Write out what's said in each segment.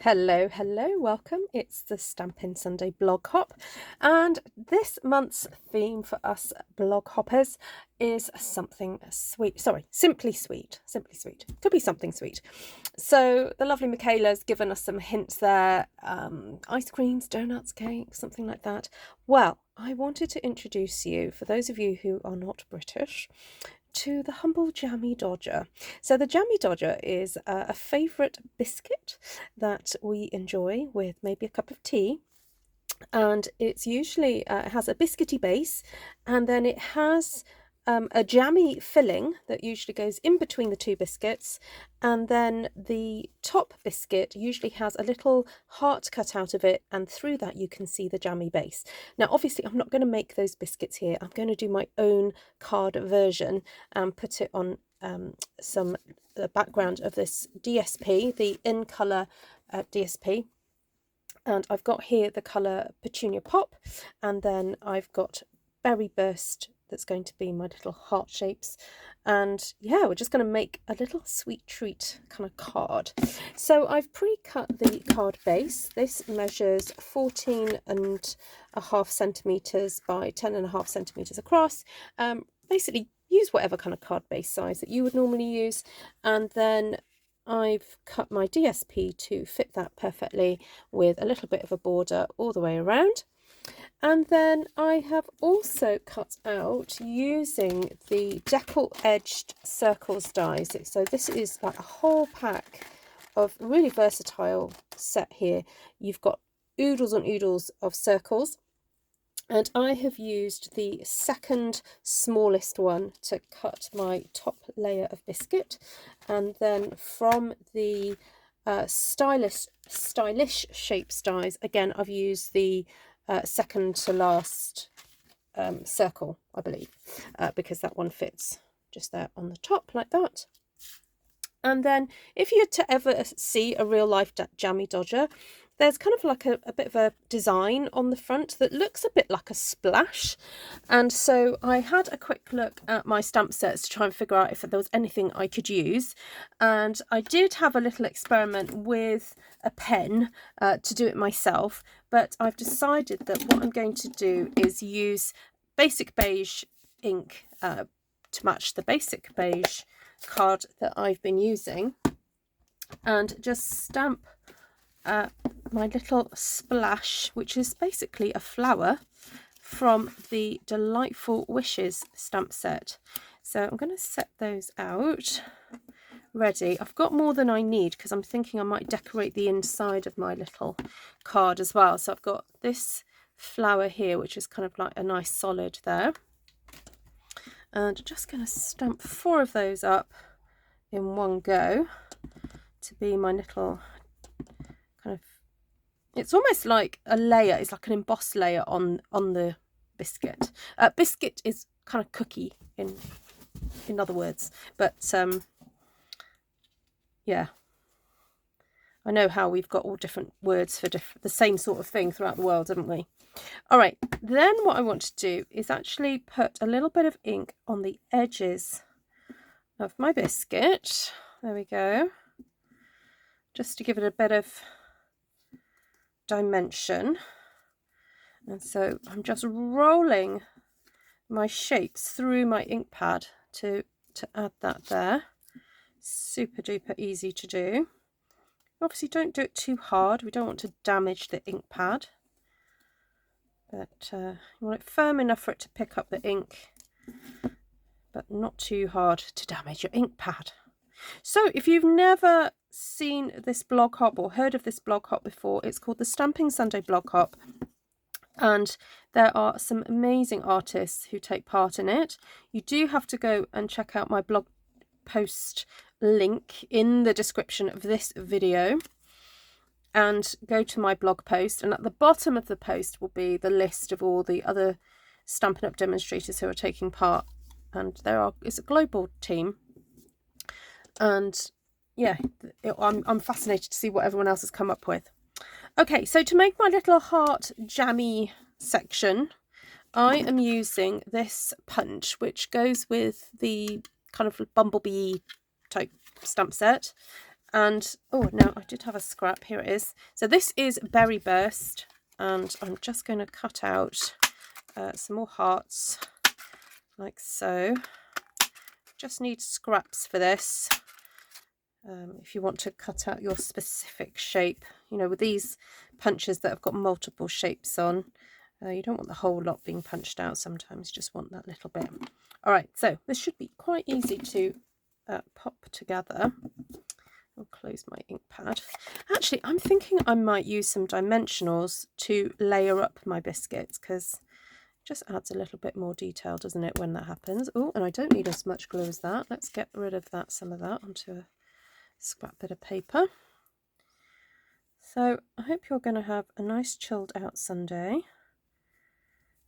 Hello, hello, welcome. It's the Stampin' Sunday blog hop, and this month's theme for us blog hoppers is something sweet. Sorry, simply sweet. Simply sweet. Could be something sweet. So the lovely Michaela's given us some hints there. Ice creams, donuts, cakes, something like that. Well, I wanted to introduce you, for those of you who are not British, to the humble Jammy Dodger. So the Jammy Dodger is a favourite biscuit that we enjoy with maybe a cup of tea, and it's usually it has a biscuity base, and then it has a jammy filling that usually goes in between the two biscuits, and then the top biscuit usually has a little heart cut out of it, and through that you can see the jammy base. Now obviously I'm not going to make those biscuits here. I'm going to do my own card version and put it on some the background of this DSP, the in colour DSP. And I've got here the colour Petunia Pop, and then I've got Berry Burst that's going to be my little heart shapes. And yeah, we're just going to make a little sweet treat kind of card. So I've pre-cut the card base. This measures 14.5 centimetres by 10.5 centimetres across. Basically, use whatever kind of card base size that you would normally use. And then I've cut my DSP to fit that perfectly with a little bit of a border all the way around. And then I have also cut out using the Deckled edged circles dies. So this is like a whole pack of really versatile set here. You've got oodles and oodles of circles. And I have used the second smallest one to cut my top layer of biscuit. And then from the stylish shapes dies, again, I've used the second to last circle, I believe, because that one fits just there on the top like that. And then if you were to ever see a real life Jammy Dodger, there's kind of like a bit of a design on the front that looks a bit like a splash. And so I had a quick look at my stamp sets to try and figure out if there was anything I could use. And I did have a little experiment with a pen to do it myself, but I've decided that what I'm going to do is use basic beige ink to match the basic beige card that I've been using, and just stamp my little splash, which is basically a flower from the Delightful Wishes stamp set. So I'm going to set those out ready. I've got more than I need because I'm thinking I might decorate the inside of my little card as well. So I've got this flower here, which is kind of like a nice solid there. And just going to stamp 4 of those up in one go to be my little kind of, it's almost like a layer, it's like an embossed layer on the biscuit. Biscuit is kind of cookie in other words, but yeah, I know how we've got all different words for the same sort of thing throughout the world, haven't we? All right, then what I want to do is actually put a little bit of ink on the edges of my biscuit. There we go. Just to give it a bit of dimension. And so I'm just rolling my shapes through my ink pad to add that there. Super duper easy to do. Obviously don't do it too hard. We don't want to damage the ink pad. But you want it firm enough for it to pick up the ink, but not too hard to damage your ink pad. So if you've never seen this blog hop or heard of this blog hop before, it's called the Stampin' Sunday blog hop. And there are some amazing artists who take part in it. You do have to go and check out my blog post link in the description of this video and go to my blog post, and at the bottom of the post will be the list of all the other Stampin' Up demonstrators who are taking part, and it's a global team. And yeah, I'm fascinated to see what everyone else has come up with. Okay, so to make my little heart jammy section, I am using this punch, which goes with the kind of bumblebee type stamp set. And oh no, I did have a scrap. Here it is. So this is Berry Burst, and I'm just going to cut out some more hearts like so. Just need scraps for this. If you want to cut out your specific shape, you know, with these punches that have got multiple shapes on, you don't want the whole lot being punched out. Sometimes you just want that little bit. All right, so this should be quite easy to pop together. I'll close my ink pad. Actually, I'm thinking I might use some dimensionals to layer up my biscuits, because it just adds a little bit more detail, doesn't it, when that happens. Oh, and I don't need as much glue as that. Let's get rid of that, some of that, onto a scrap bit of paper. So I hope you're going to have a nice chilled out Sunday,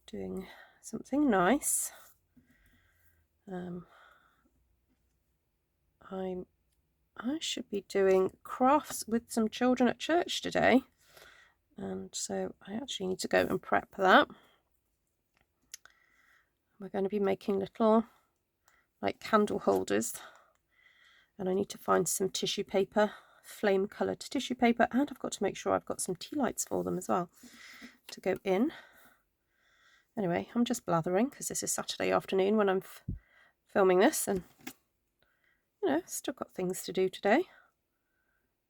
doing something nice. I should be doing crafts with some children at church today, and so I actually need to go and prep that. We're going to be making little like candle holders, and I need to find some tissue paper, flame coloured tissue paper, and I've got to make sure I've got some tea lights for them as well to go in. Anyway, I'm just blathering because this is Saturday afternoon when I'm filming this, and you know, still got things to do today.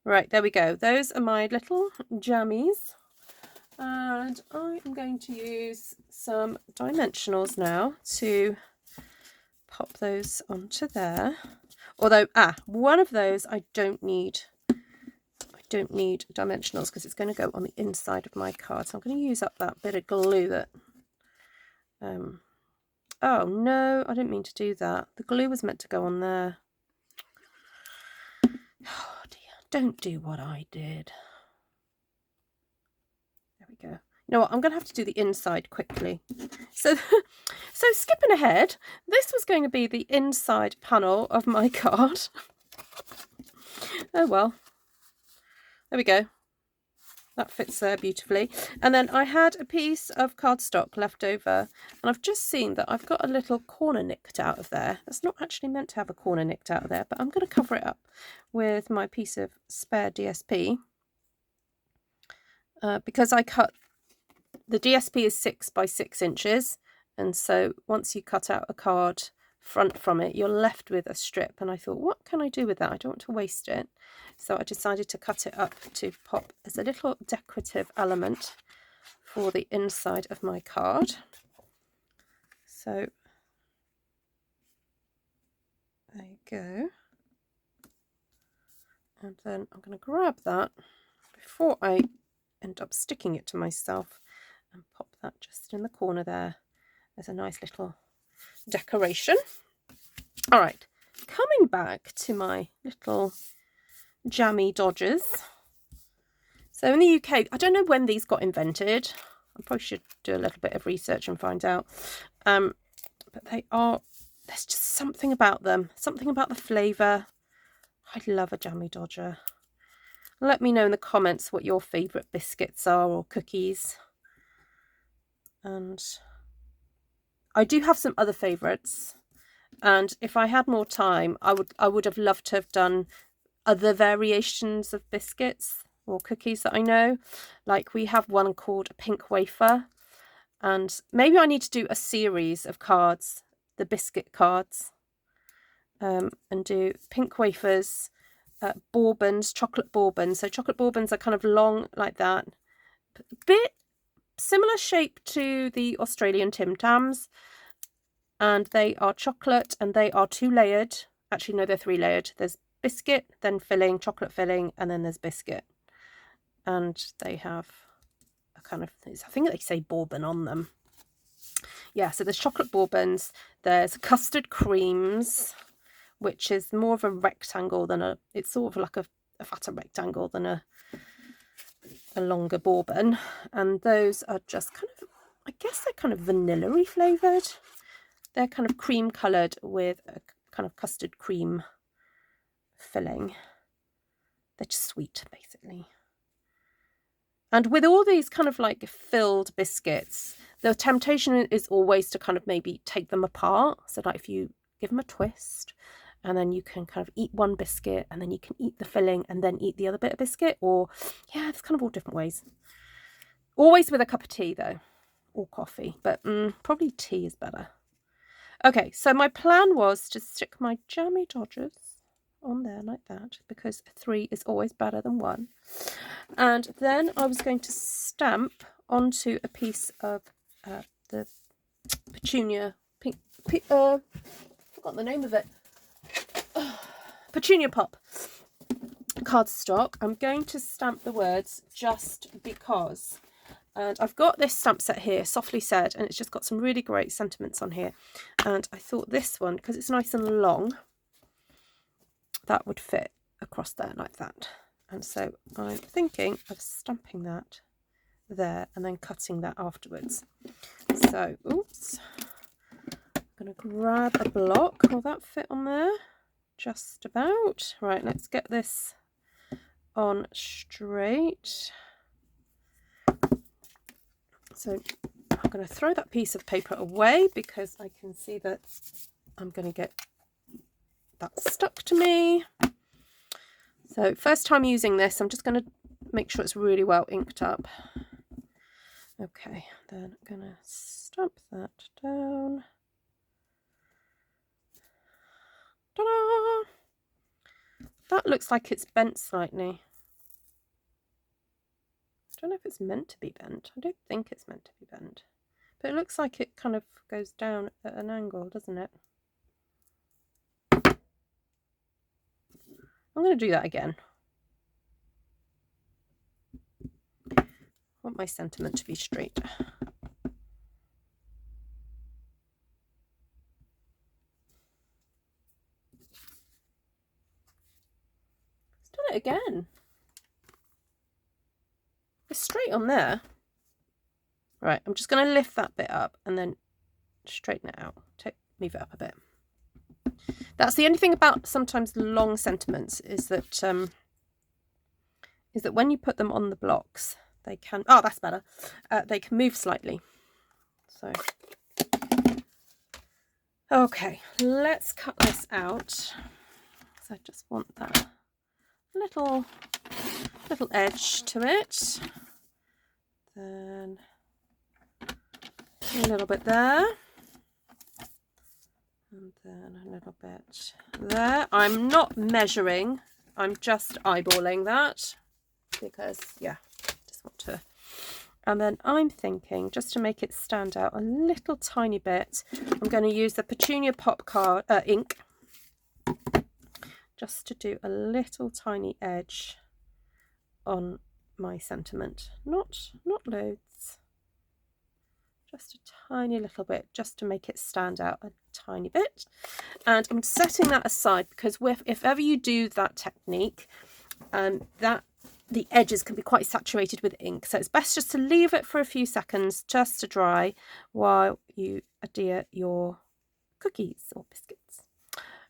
Right, there we go. Those are my little jammies, and I am going to use some dimensionals now to pop those onto there. Although, one of those I don't need dimensionals because it's going to go on the inside of my card. So I'm going to use up that bit of glue that, oh no, I didn't mean to do that. The glue was meant to go on there. Oh dear, don't do what I did. There we go. You know what, I'm going to have to do the inside quickly. So skipping ahead, this was going to be the inside panel of my card. Oh well, there we go. That fits there beautifully. And then I had a piece of cardstock left over, and I've just seen that I've got a little corner nicked out of there. That's not actually meant to have a corner nicked out of there, but I'm going to cover it up with my piece of spare DSP, because I cut, the DSP is 6 by 6 inches, and so once you cut out a card front from it, you're left with a strip, and I thought, what can I do with that? I don't want to waste it. So I decided to cut it up to pop as a little decorative element for the inside of my card. So there you go. And then I'm going to grab that before I end up sticking it to myself and pop that just in the corner there as a nice little decoration. All right, coming back to my little Jammy Dodgers. So in the UK, I don't know when these got invented. I probably should do a little bit of research and find out. But there's just something about them, something about the flavour. I love a Jammy Dodger. Let me know in the comments what your favourite biscuits are or cookies. And I do have some other favourites. And if I had more time, I would have loved to have done other variations of biscuits or cookies that I know. Like we have one called a pink wafer, and maybe I need to do a series of cards, the biscuit cards, and do pink wafers, bourbons, chocolate bourbons. So chocolate bourbons are kind of long like that, a bit similar shape to the Australian Tim Tams, and they are chocolate and they are 2-layered. Actually no, they're 3-layered. There's biscuit, then filling, chocolate filling, and then there's biscuit. And they have a kind of, I think they say bourbon on them. Yeah, so there's chocolate bourbons, there's custard creams, which is more of a rectangle than it's sort of like a fatter rectangle than a longer bourbon. And those are just kind of, I guess they're kind of vanilla-y flavoured. They're kind of cream coloured with a kind of custard cream filling. They're just sweet, basically. And with all these kind of like filled biscuits, the temptation is always to kind of maybe take them apart. So like if you give them a twist and then you can kind of eat one biscuit and then you can eat the filling and then eat the other bit of biscuit, or yeah, there's kind of all different ways. Always with a cup of tea though, or coffee, but probably tea is better. Okay, so my plan was to stick my Jammy Dodgers on there like that, because 3 is always better than 1. And then I was going to stamp onto a piece of the Petunia pink, forgot the name of it, Petunia Pop cardstock. I'm going to stamp the words just because. And I've got this stamp set here, Softly Said, and it's just got some really great sentiments on here. And I thought this one, because it's nice and long, that would fit across there like that. And so I'm thinking of stamping that there and then cutting that afterwards. So, oops. I'm going to grab a block. Will that fit on there? Just about. Right, let's get this on straight. So I'm going to throw that piece of paper away because I can see that I'm going to get that stuck to me. So first time using this, I'm just going to make sure it's really well inked up. Okay, then I'm going to stamp that down. Ta-da! That looks like it's bent slightly. I don't know if it's meant to be bent. I don't think it's meant to be bent. But it looks like it kind of goes down at an angle, doesn't it? I'm going to do that again. I want my sentiment to be straight. Let's do it again. It's straight on there. Right, I'm just going to lift that bit up and then straighten it out. Move it up a bit. That's the only thing about sometimes long sentiments is that when you put them on the blocks, they can. Oh, that's better. They can move slightly. So, okay, let's cut this out. So I just want that little edge to it. Then a little bit there. And then a little bit there. I'm not measuring. I'm just eyeballing that because, yeah, just want to. And then I'm thinking, just to make it stand out a little tiny bit, I'm going to use the Petunia Pop card ink just to do a little tiny edge on my sentiment. Not loads. Just a tiny little bit, just to make it stand out a tiny bit. And I'm setting that aside because if ever you do that technique, the edges can be quite saturated with ink. So it's best just to leave it for a few seconds just to dry while you adhere your cookies or biscuits.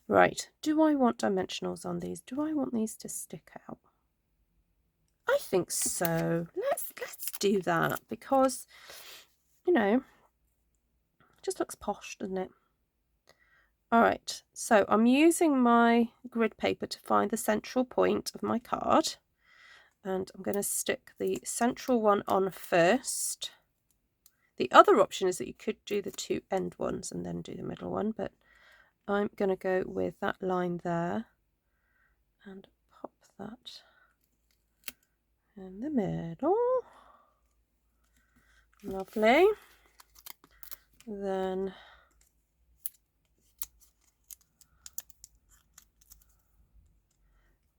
Right, do I want dimensionals on these? Do I want these to stick out? I think so. Let's do that because, you know, it just looks posh, doesn't it? All right, so I'm using my grid paper to find the central point of my card, and I'm going to stick the central one on first. The other option is that you could do the 2 end ones and then do the middle one, but I'm going to go with that line there and pop that in the middle. Lovely. Then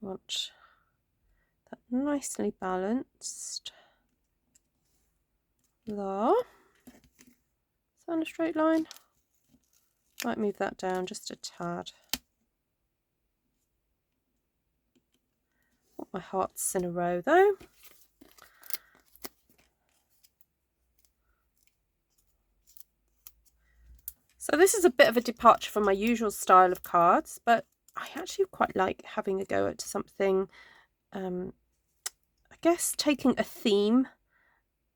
want that nicely balanced there. Is that on a straight line? Might move that down just a tad. Want my hearts in a row though. So this is a bit of a departure from my usual style of cards, but I actually quite like having a go at something, I guess taking a theme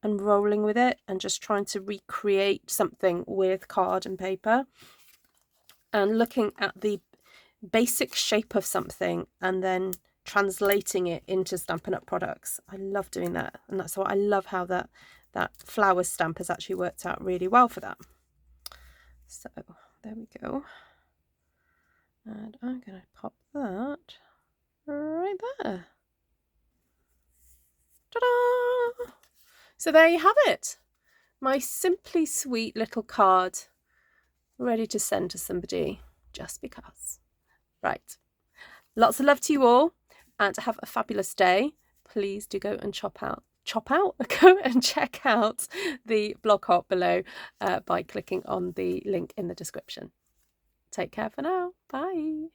and rolling with it and just trying to recreate something with card and paper, and looking at the basic shape of something and then translating it into Stampin' Up products. I love doing that, and that's why I love how that flower stamp has actually worked out really well for that. So there we go, and I'm going to pop that right there. Ta-da! So there you have it, my simply sweet little card ready to send to somebody just because. Right, lots of love to you all, and have a fabulous day. Please do go and go and check out the blog hop below by clicking on the link in the description. Take care for now. Bye.